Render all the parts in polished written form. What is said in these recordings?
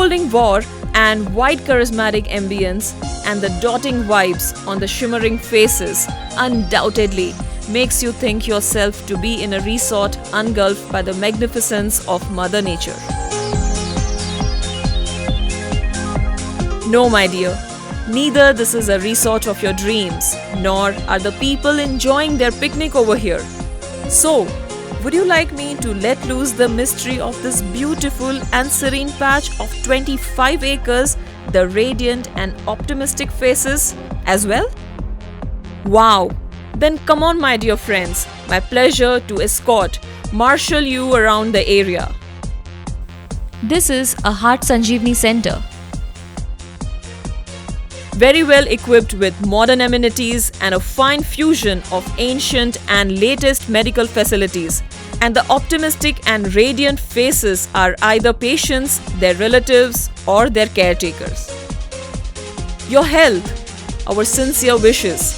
unfolding war and wide charismatic ambience and the dotting vibes on the shimmering faces undoubtedly makes you think yourself to be in a resort engulfed by the magnificence of Mother Nature. No, my dear, neither this is a resort of your dreams, nor are the people enjoying their picnic over here. So, would you like me to let loose the mystery of this beautiful and serene patch of 25 acres, the radiant and optimistic faces as well? Wow! Then come on, my dear friends, my pleasure to escort, marshal you around the area. This is a Heart Sanjeevani Center. Very well equipped with modern amenities and a fine fusion of ancient and latest medical facilities. And the optimistic and radiant faces are either patients, their relatives, or their caretakers. Your health, our sincere wishes.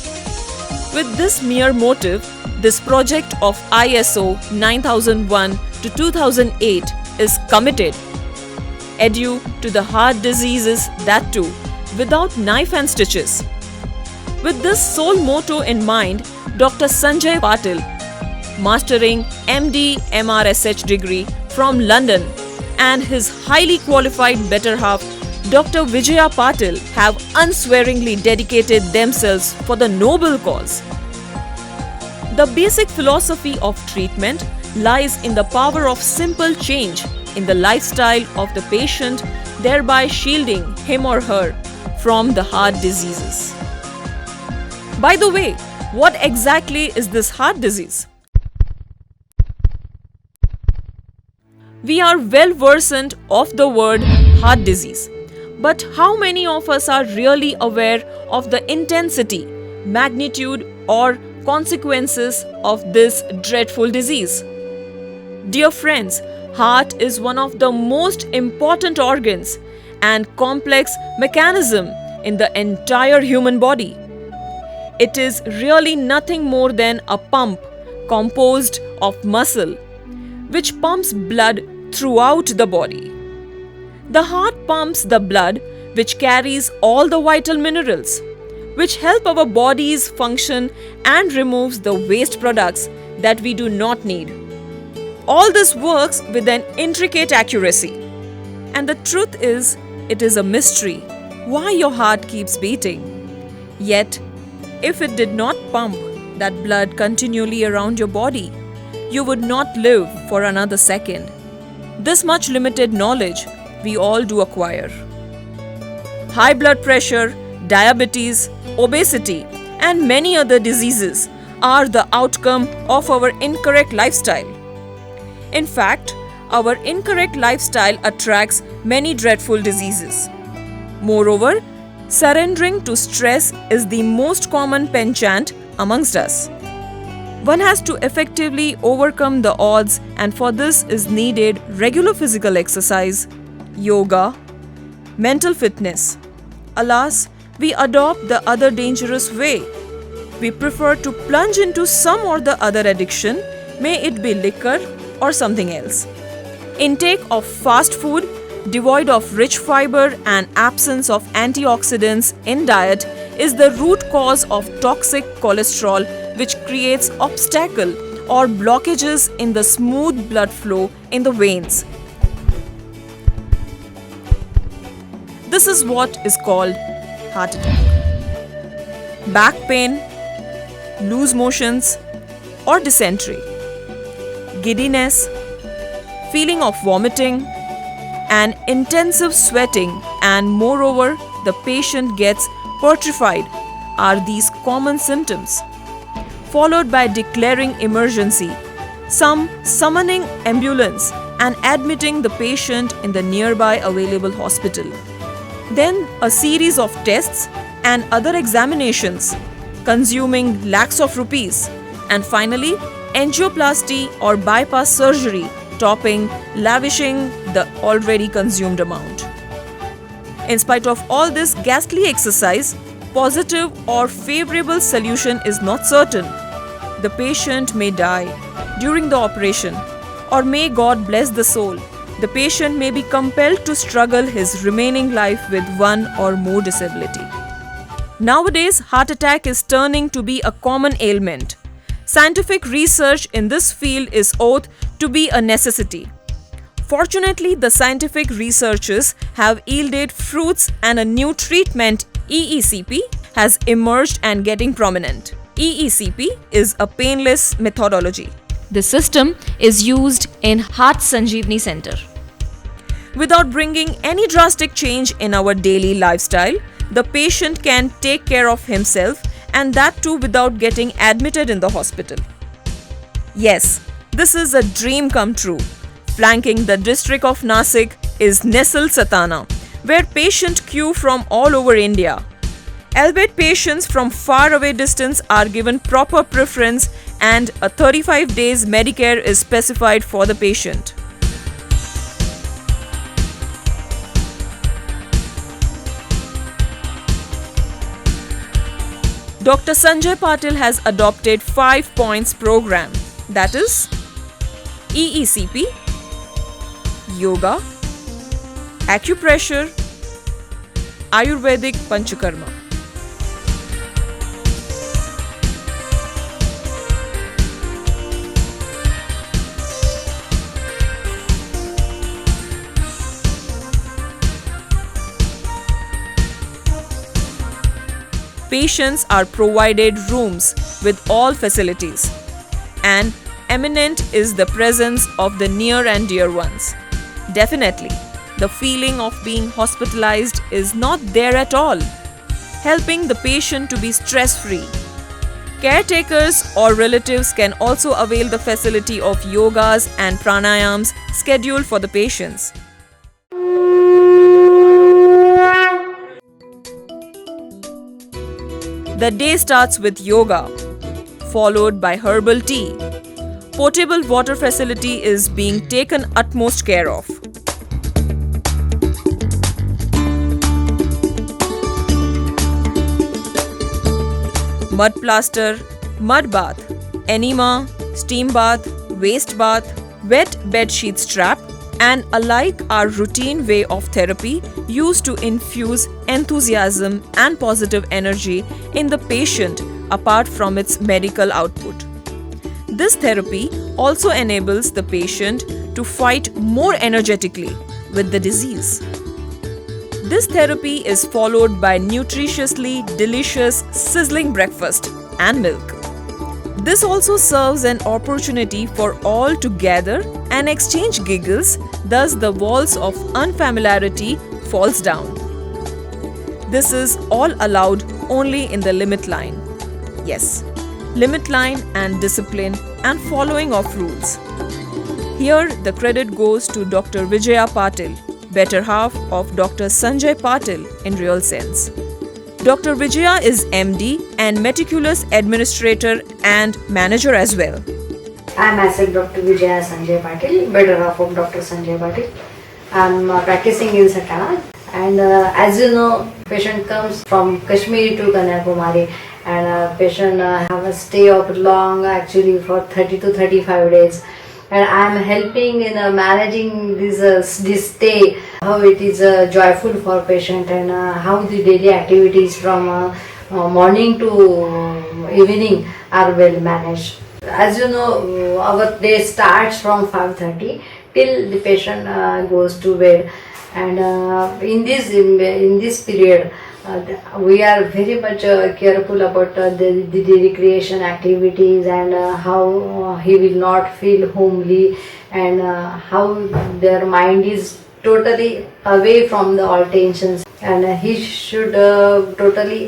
With this mere motive, this project of ISO 9001 to 2008 is committed. Adieu to the heart diseases, that too, without knife and stitches. With this sole motto in mind, Dr. Sanjay Patil, mastering MD MRSH degree from London, and his highly qualified better half, Dr. Vijaya Patil, have unswearingly dedicated themselves for the noble cause. The basic philosophy of treatment lies in the power of simple change in the lifestyle of the patient, thereby shielding him or her from the heart diseases. By the way, what exactly is this heart disease? We are well versant of the word heart disease, but how many of us are really aware of the intensity, magnitude, or consequences of this dreadful disease? Dear friends, heart is one of the most important organs and complex mechanism in the entire human body. It is really nothing more than a pump composed of muscle, which pumps blood throughout the body. The heart pumps the blood, which carries all the vital minerals, which help our bodies function and removes the waste products that we do not need. All this works with an intricate accuracy. And the truth is, it is a mystery why your heart keeps beating. Yet, if it did not pump that blood continually around your body, you would not live for another second. This much limited knowledge we all do acquire. High blood pressure, diabetes, obesity, and many other diseases are the outcome of our incorrect lifestyle. In fact, our incorrect lifestyle attracts many dreadful diseases. Moreover, surrendering to stress is the most common penchant amongst us. One has to effectively overcome the odds, and for this is needed regular physical exercise, yoga, mental fitness. Alas, we adopt the other dangerous way. We prefer to plunge into some or the other addiction, may it be liquor or something else. Intake of fast food, devoid of rich fiber and absence of antioxidants in diet is the root cause of toxic cholesterol, which creates obstacle or blockages in the smooth blood flow in the veins. This is what is called heart attack. Back pain, loose motions or dysentery, giddiness, feeling of vomiting, and intensive sweating, and moreover the patient gets petrified are these common symptoms, followed by declaring emergency, some summoning ambulance and admitting the patient in the nearby available hospital. Then a series of tests and other examinations consuming lakhs of rupees, and finally angioplasty or bypass surgery topping lavishing the already consumed amount. In spite of all this ghastly exercise, positive or favorable solution is not certain. The patient may die during the operation, or may God bless the soul, the patient may be compelled to struggle his remaining life with one or more disability. Nowadays, heart attack is turning to be a common ailment. Scientific research in this field is ought to be a necessity. Fortunately, the scientific researches have yielded fruits and a new treatment, EECP, has emerged and getting prominent. EECP is a painless methodology. The system is used in Heart Sanjeevni Center. Without bringing any drastic change in our daily lifestyle, the patient can take care of himself, and that too without getting admitted in the hospital. Yes, this is a dream come true. Flanking the district of Nasik is Nesal Satana, where patients queue from all over India. Albeit patients from far away distance are given proper preference, and a 35 days Medicare is specified for the patient. Dr. Sanjay Patil has adopted 5 points program, that is EECP, yoga, acupressure, Ayurvedic Panchakarma. Patients are provided rooms with all facilities, and eminent is the presence of the near and dear ones. Definitely, the feeling of being hospitalized is not there at all, helping the patient to be stress-free. Caretakers or relatives can also avail the facility of yogas and pranayams scheduled for the patients. The day starts with yoga, followed by herbal tea. Portable water facility is being taken utmost care of. Mud plaster, mud bath, enema, steam bath, waste bath, wet bed sheet strap, and alike are routine way of therapy used to infuse enthusiasm and positive energy in the patient apart from its medical output. This therapy also enables the patient to fight more energetically with the disease. This therapy is followed by nutritiously delicious sizzling breakfast and milk. This also serves an opportunity for all to gather and exchange giggles, thus the walls of unfamiliarity falls down. This is all allowed only in the limit line. Yes, limit line and discipline and following of rules. Here the credit goes to Dr. Vijaya Patil, better half of Dr. Sanjay Patil in real sense. Dr. Vijaya is MD and meticulous administrator and manager as well. I am myself Dr. Vijaya Sanjay Patil, better half of Dr. Sanjay Patil. I am practicing in Satana, and as you know, patient comes from Kashmir to Kanyakumari, and patient have a stay of long, actually for 30 to 35 days. And I am helping in managing this stay, how it is joyful for patient, and how the daily activities from morning to evening are well managed. As you know, our day starts from 5:30 till the patient goes to bed, and in this period we are very much careful about the recreation activities, and how he will not feel homely, and how their mind is totally away from all tensions, and he should totally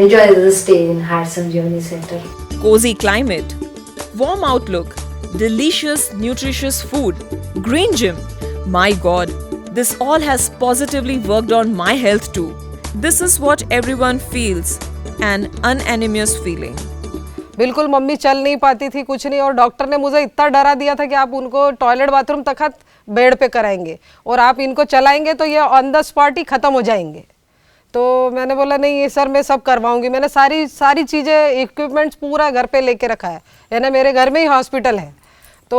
enjoy the stay in Heart Sanjeevani Center. Cozy climate, warm outlook, delicious nutritious food, green gym. My God, this all has positively worked on my health too. This is what everyone feels, an unanimous feeling. बिल्कुल mummy चल नहीं पाती थी, कुछ नहीं, और doctor ने मुझे इतना डरा दिया था कि आप उनको टॉयलेट बाथरूम तक बेड पे कराएंगे और आप इनको चलाएंगे तो ये ऑन द स्पॉट ही ख़त्म हो जाएंगे। तो मैंने बोला नहीं ये सर मैं सब करवाऊंगी। मैंने सारी चीज़ें इक्विपमेंट्स पूरा घर पे लेके रखा है, यानी मेरे घर में ही हॉस्पिटल है। तो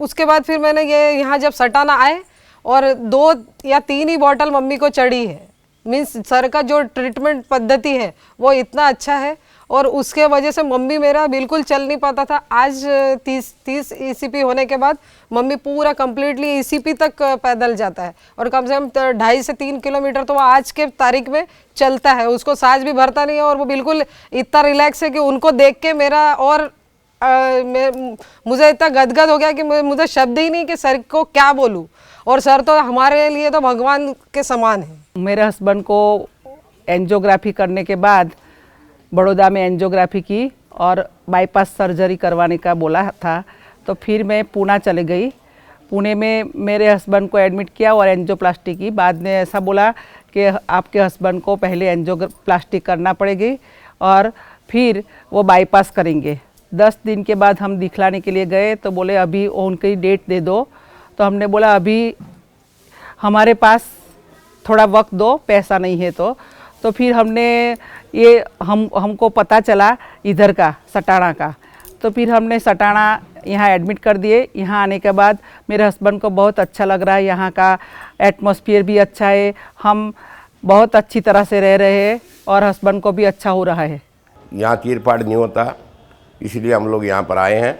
उसके बाद फिर मैंने ये यहाँ जब सटाना आए और 2 या 3 ही बॉटल मम्मी को चढ़ी है। मीन्स सर का जो ट्रीटमेंट पद्धति है वो इतना अच्छा है और उसके वजह से मम्मी मेरा बिल्कुल चल नहीं पाता था। आज 30 ECP होने के बाद मम्मी पूरा कम्प्लीटली ECP तक पैदल जाता है और कम से कम 2.5 से 3 किलोमीटर तो वो आज के तारीख में चलता है। उसको सांस भी भरता नहीं है और वो बिल्कुल इतना रिलैक्स है कि उनको देख के मेरा और मुझे इतना गदगद हो गया कि मुझे शब्द ही नहीं कि सर को क्या बोलूँ। और सर तो हमारे लिए तो भगवान के समान है। मेरे हस्बैंड को एंजियोग्राफी करने के बाद बड़ौदा में एंजियोग्राफी की और बाईपास सर्जरी करवाने का बोला था, तो फिर मैं पूना चले गई। पुणे में मेरे हस्बैंड को एडमिट किया और एंजियोप्लास्टी की। बाद में ऐसा बोला कि आपके हस्बैंड को पहले एंजियोप्लास्टी करना पड़ेगी और फिर वो बाईपास करेंगे। 10 दिन के बाद हम दिखलाने के लिए गए तो बोले अभी उनकी डेट दे दो। तो हमने बोला अभी हमारे पास थोड़ा वक्त दो, पैसा नहीं है तो फिर हमने ये हमको पता चला इधर का सटाना का, तो फिर हमने सटाना यहाँ एडमिट कर दिए। यहाँ आने के बाद मेरे हस्बैंड को बहुत अच्छा लग रहा है, यहाँ का एटमॉस्फेयर भी अच्छा है, हम बहुत अच्छी तरह से रह रहे हैं और हस्बैंड को भी अच्छा हो रहा है। यहाँ चीरपाट नहीं होता, इसलिए हम लोग यहाँ पर आए हैं।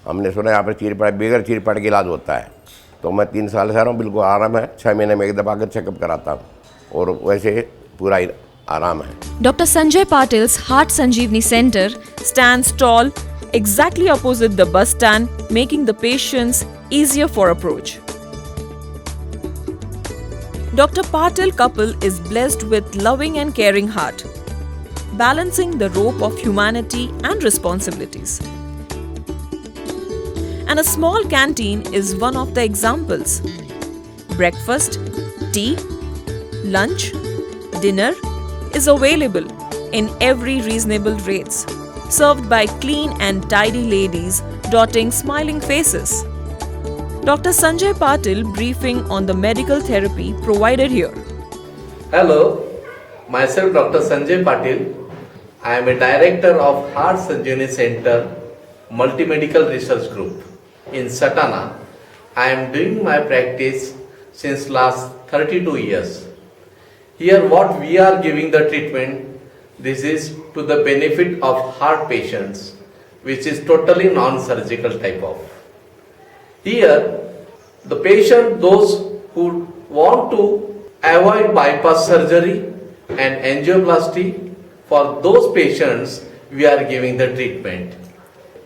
हमने सुना यहाँ पर चीरपाट बगैर चीरपाट के इलाज होता है, तो मैं 3 साल से आ रहा हूँ, बिल्कुल आराम है। 6 महीने में एक दफ़ा आकर चेकअप कराता हूँ और वैसे पूरा आराम है। Dr. Sanjay Patil's Heart Sanjeevani Center stands tall exactly opposite the bus stand, making the patients easier for approach. Dr. Patil couple is blessed with loving and caring heart, balancing the rope of humanity and responsibilities. And a small canteen is one of the examples. Breakfast, tea, lunch, dinner is available in every reasonable rates, served by clean and tidy ladies dotting smiling faces. Dr. Sanjay Patil briefing on the medical therapy provided here. Hello, myself Dr. Sanjay Patil. I am a director of Heart Sanjeevani Center Multi-Medical Research Group in Satana. I am doing my practice since last 32 years. Here what we are giving the treatment, this is to the benefit of heart patients, which is totally non-surgical type of. Here the patient, those who want to avoid bypass surgery and angioplasty, for those patients we are giving the treatment.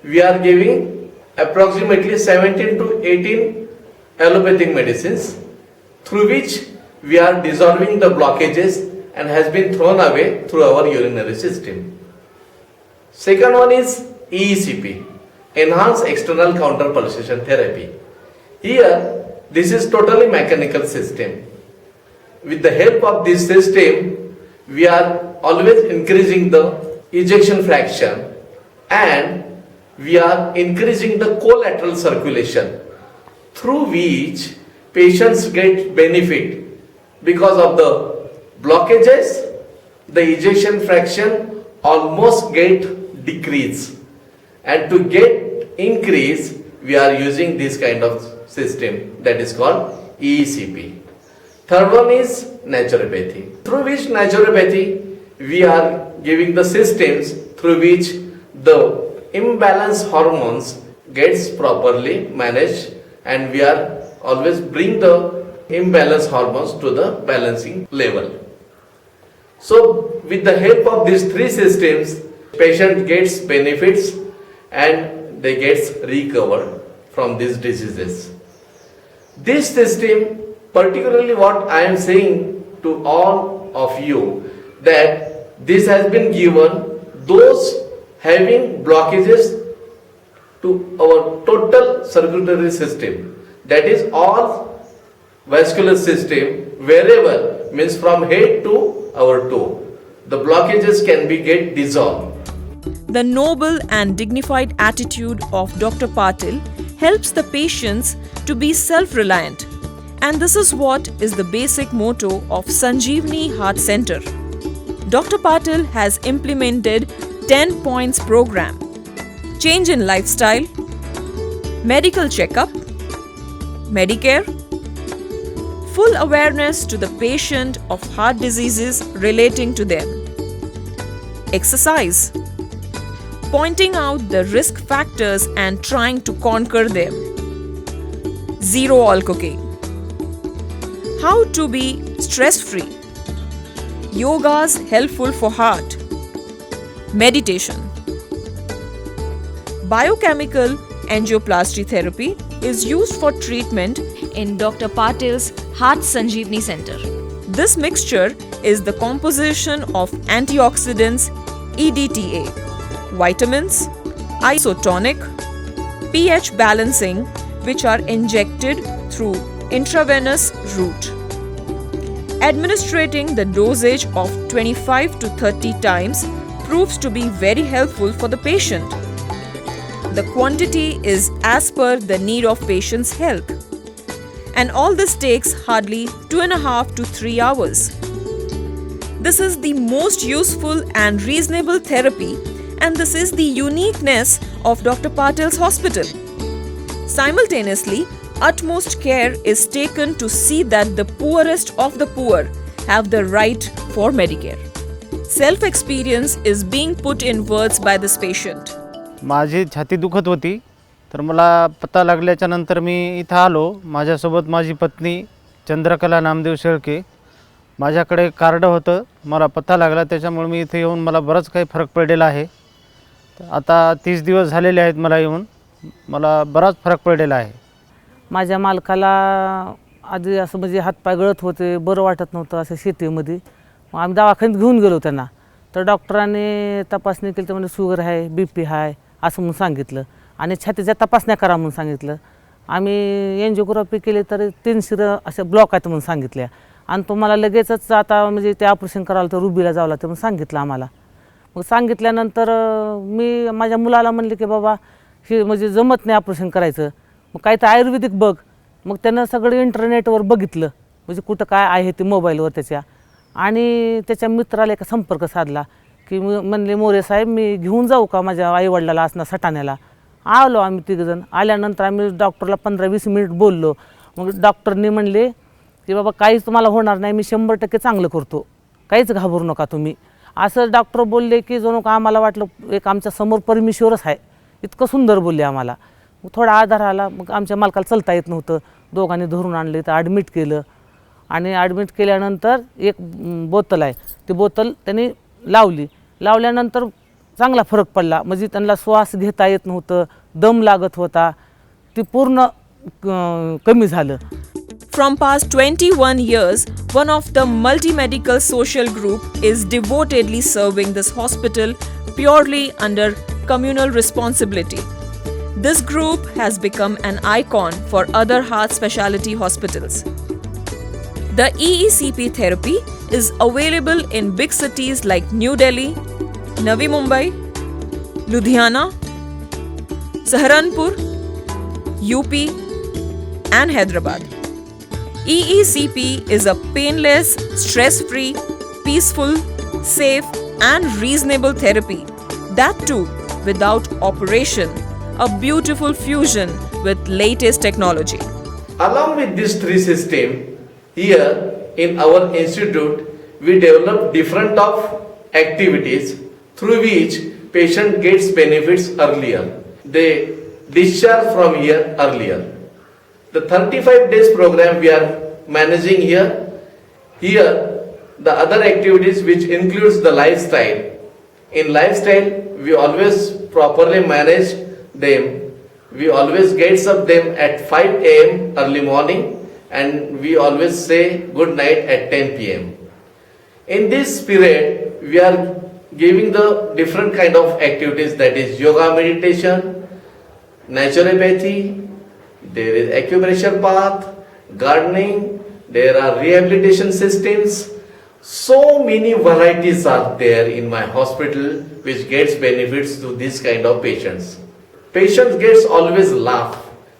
We are giving approximately 17 to 18 allopathic medicines through which we are dissolving the blockages and has been thrown away through our urinary system. Second one is EECP, Enhanced External Counter Pulsation Therapy. Here this is totally mechanical system. With the help of this system we are always increasing the ejection fraction and we are increasing the collateral circulation, through which patients get benefit. Because of the blockages, the ejection fraction almost get decrease, and to get increase we are using this kind of system, that is called EECP. Third one is naturopathy, through which naturopathy we are giving the systems through which the imbalanced hormones gets properly managed and we are always bring the imbalanced hormones to the balancing level. So with the help of these 3 systems, patient gets benefits and they gets recovered from these diseases. This system, particularly what I am saying to all of you, that this has been given those having blockages to our total circulatory system, that is all vascular system, wherever, means from head to our toe, the blockages can be get dissolved. The noble and dignified attitude of Dr. Patil helps the patients to be self-reliant, and this is what is the basic motto of Sanjeevani Heart Center. Dr. Patil has implemented 10 points program: change in lifestyle, medical checkup, Medicare, full awareness to the patient of heart diseases relating to them, exercise, pointing out the risk factors and trying to conquer them, zero all cooking, how to be stress-free, yogas helpful for heart, meditation. Biochemical angioplasty therapy is used for treatment in Dr. Patil's Heart Sanjeevani Center. This mixture is the composition of antioxidants EDTA, vitamins, isotonic, pH balancing, which are injected through intravenous route. Administrating the dosage of 25 to 30 times proves to be very helpful for the patient. The quantity is as per the need of patient's health. And all this takes hardly 2.5 to 3 hours. This is the most useful and reasonable therapy, and this is the uniqueness of Dr. Patil's hospital. Simultaneously, utmost care is taken to see that the poorest of the poor have the right for Medicare. Self-experience is being put in words by this patient. माझी छाती दुखत होती, तर मला पत्ता लागल्याच्या नंतर मी इथं आलो. माझ्यासोबत माझी पत्नी चंद्रकला नामदेव शेळके. माझ्याकडे कार्ड होतं, मला पत्ता लागला, त्याच्यामुळे मी इथे येऊन मला बराच काही फरक पडलेला आहे. आता 30 दिवस झालेले आहेत मला येऊन, मला बराच फरक पडलेला आहे. माझ्या मालकाला आधी असं म्हणजे हातपाय गळत होते, बरं वाटत नव्हतं असं शेतीमध्ये. मग आम्ही दवाखान्यात घेऊन गेलो त्यांना, तर डॉक्टरांनी तपासणी केली, तर म्हणजे शुगर आहे, BP आहे असं म्हणून सांगितलं आणि छातीच्या तपासण्या करा म्हणून सांगितलं. आम्ही एन्जिओग्राफी केली तर 3 शिरं असे ब्लॉक आहेत म्हणून सांगितल्या आणि तुम्हाला लगेचच आता म्हणजे ते ऑपरेशन करायला तर रुबीला जावं लागतं म्हणून सांगितलं आम्हाला. मग सांगितल्यानंतर मी माझ्या मुलाला म्हणले की बाबा हे म्हणजे जमत नाही ऑपरेशन करायचं, मग काही तर आयुर्वेदिक बघ. मग त्यानं सगळं इंटरनेटवर बघितलं, म्हणजे कुठं काय आहे ते मोबाईलवर त्याच्या, आणि त्याच्या मित्राला एका संपर्क साधला की म्हणले मोरे साहेब मी घेऊन जाऊ का माझ्या आईवडिलाला असणं सटाण्याला. आलो आम्ही तिघजण. आल्यानंतर आम्ही डॉक्टरला 15-20 मिनिट बोललो. मग डॉक्टरनी म्हणले की बाबा काहीच तुम्हाला होणार नाही, मी 100% चांगलं करतो, काहीच घाबरू नका तुम्ही. असं डॉक्टर बोलले की जणू का आम्हाला वाटलं एक आमच्या समोर परमेश्वरच आहे, इतकं सुंदर बोलले आम्हाला. मग थोडा आधार आला. मग आमच्या मालकाला चलता येत नव्हतं, दोघांनी धरून आणले, तर ॲडमिट केलं. आणि ॲडमिट केल्यानंतर एक बोतल आहे, ती बोतल त्यांनी लावल्यानंतर चांगला फरक पडला. म्हणजे त्यांना श्वास घेता येत नव्हतं, दम लागत होता, ती पूर्ण कमी झालं. From past 21 years, one of the multi-medical social group is devotedly serving this hospital purely under communal responsibility. This group has become an icon for other heart specialty hospitals. The EECP therapy is available in big cities like New Delhi, Navi Mumbai, Ludhiana, Saharanpur, UP, and Hyderabad. EECP is a painless, stress-free, peaceful, safe, and reasonable therapy. That too, without operation. A beautiful fusion with latest technology. Along with these three systems, here in our institute, we develop different of activities through which patient gets benefits earlier. They discharge from here earlier. The 35 days program we are managing here. Here, the other activities which includes the lifestyle. In lifestyle, we always properly manage them. We always get up them at 5 a.m. early morning, and we always say good night at 10 p.m. In this period, we are giving the different kind of activities, that is yoga, meditation, naturopathy, there is acupressure path, gardening, there are rehabilitation systems. So many varieties are there in my hospital which gets benefits to this kind of patients. Patients gets always laugh.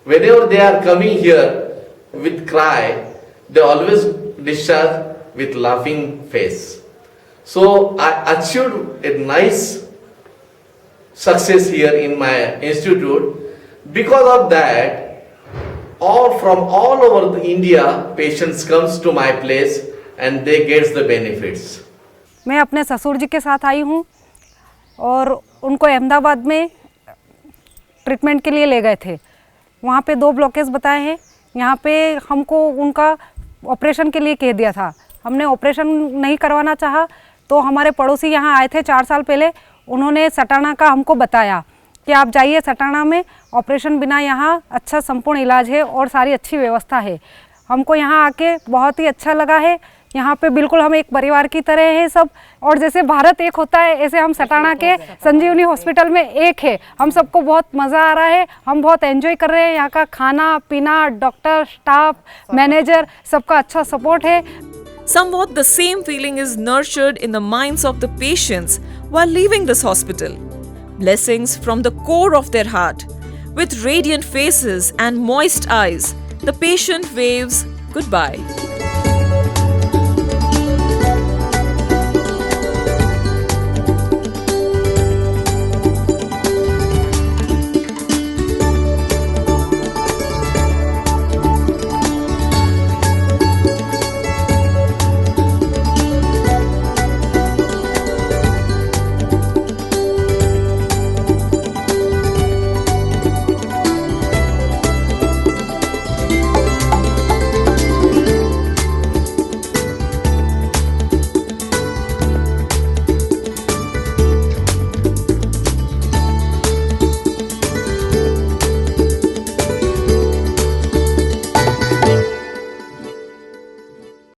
Whenever they are coming here with cry, they always discharge with laughing face. So I achieved a nice success here in my institute. Because of that, from all over India, patients comes to my place and they gets the benefits. मैं अपने ससुर जी के साथ आई हूँ और उनको अहमदाबाद में treatment के लिए ले गए थे। वहाँ पे 2 ब्लॉकेज बताए हैं। यहाँ पे हमको उनका ऑपरेशन के लिए कह दिया था। हमने ऑपरेशन नहीं करवाना चाहा तो हमारे पड़ोसी यहाँ आए थे 4 साल पहले। उन्होंने सटाना का हमको बताया कि आप जाइए सटाना में, ऑपरेशन बिना यहाँ अच्छा संपूर्ण इलाज है और सारी अच्छी व्यवस्था है। हमको यहाँ आके बहुत ही अच्छा लगा है। यहाँ पे बिल्कुल हम एक परिवार की तरह हैं सब, और जैसे भारत एक होता है ऐसे हम सटाना के संजीवनी हॉस्पिटल में एक है। हम सबको बहुत मज़ा आ रहा है, हम बहुत एंजॉय कर रहे हैं। यहाँ का खाना पीना, डॉक्टर, स्टाफ, मैनेजर, सबका अच्छा सपोर्ट है। Somewhat the same feeling is nurtured in the minds of the patients while leaving this hospital. Blessings from the core of their heart. With radiant faces and moist eyes, the patient waves goodbye.